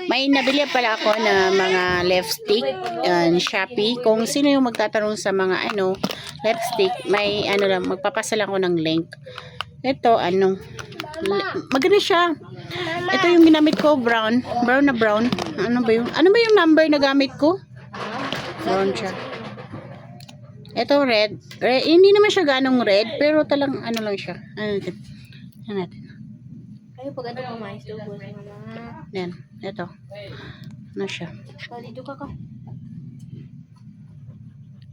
May nabili pala ako na mga lipstick and Shopee. Kung sino yung magtatanong sa mga lipstick, may lang, magpapasa lang ako ng link. Ito, maganda siya. Ito yung ginamit ko, brown na brown. Ano ba yung number na gamit ko? Brown siya. Ito red. Hindi naman siya ganong red, pero talang lang siya. Ano natin? Kayo pag ano pa mais doon mga. Yan, ito. Ano siya? Dito ka.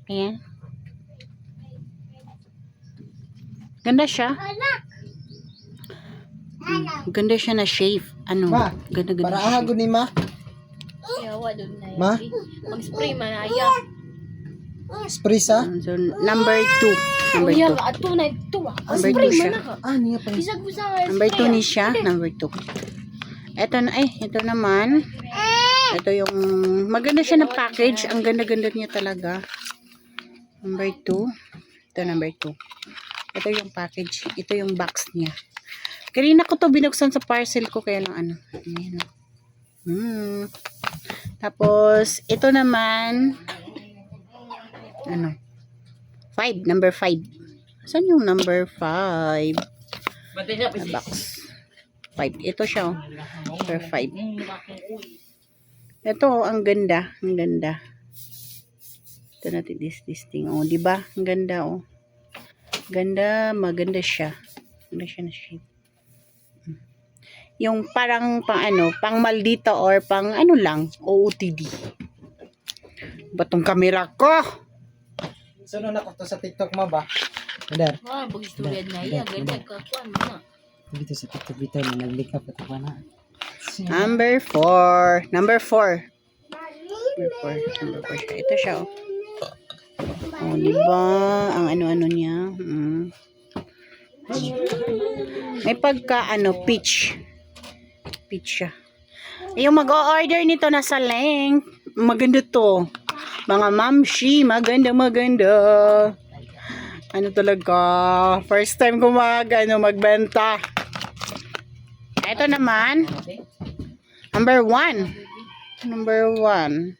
Ayan. Ganda siya. Ganda siya na shape. Ma, Ganda para shape. ahagod ni ma. Yawa doon na. Ma? Mag-spray man aya. Spray sa? So, number 2. Number 2. Kuya, ato na ito. Number Spray 2 man siya. na. Niya pa. Bisag mo sa Number 2 ni siya. Number 2. Ito naman. Ito yung, maganda siya na package. Ang ganda-ganda niya talaga. Number 2. Ito number 2. Ito yung package. Ito yung box niya. Kanina ko to binuksan sa parcel ko. Kaya lang Ayan. Tapos, ito naman, 5. Number 5. Saan yung number 5? Na box. 5. Ito siya. Number 5. Ito, ang ganda. Ang ganda. Ito natin this thing. Diba? Ang ganda, Ganda. Maganda siya. Maganda siya na shape. Yung parang pang maldita or pang lang, OOTD. Batong kamera ko? Sunod na ko to sa TikTok mo ba? Madar. Pag-istorya na iya. Ganda ka. Kuan mo na. Dito sa TikTok dito na nag-link up ito pa na. Number 4. Number 4 siya. Ito siya, diba? Ang ano niya. May pagka, peach. Peach siya. Yung mag-o-order nito nasa link. Maganda to. Mga mamshi. Maganda. Talaga. First time ko magbenta. Ito naman. Number 1. Number 1.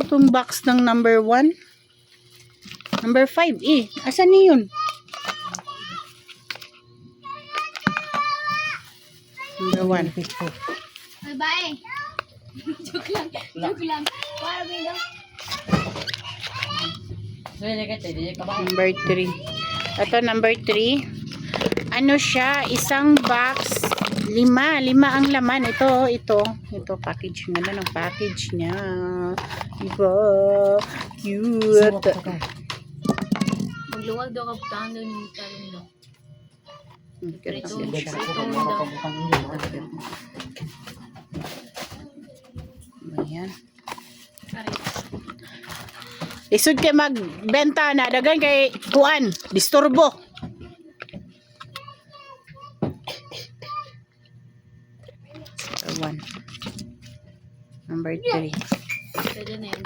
Itong box ng number 1. Number 5. Asan na yun? Number 1. Bye. Joke lang. Para ba Number 3. Ito number 3. Siya, isang box, 5 ang laman. Ito package nga ng package niya. Diba? Cute. Magluwag daw ka putahan doon yung talong daw. Ito siya. Ayan. Isod kay magbenta na dagan kay kuan, disturbo. Number 3. Pwede na yun.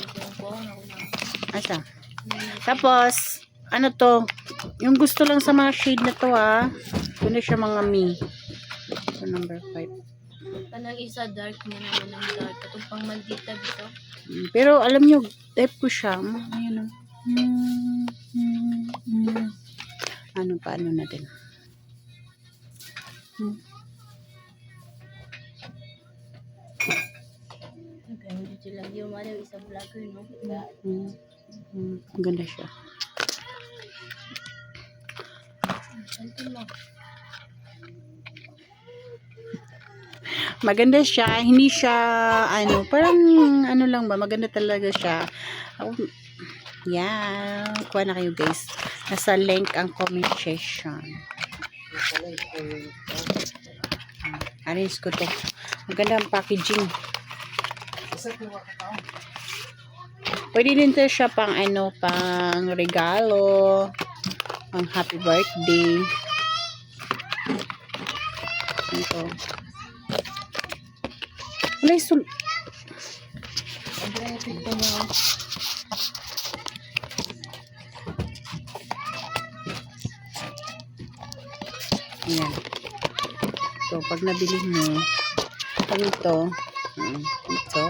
Asa? Tapos, to? Yung gusto lang sa mga shade na to, Ito na siya mga me. Ito number 5. Kanang isa dark niya naman ng dark. Itong pang maldita dito. Pero alam nyo, type ko siya. Ayan paano natin? Dito lang yung isang vlogger, no? Ganda siya. Maganda siya, hindi siya parang lang ba, maganda talaga siya. Kuha na kayo guys. Nasa link ang comment section. Arrange ko to. Maganda ang packaging. Pwede din to siya pang pang regalo, pang happy birthday. Ito. Wala yung Ayan. So, pag nabili mo, ko nito. Ito.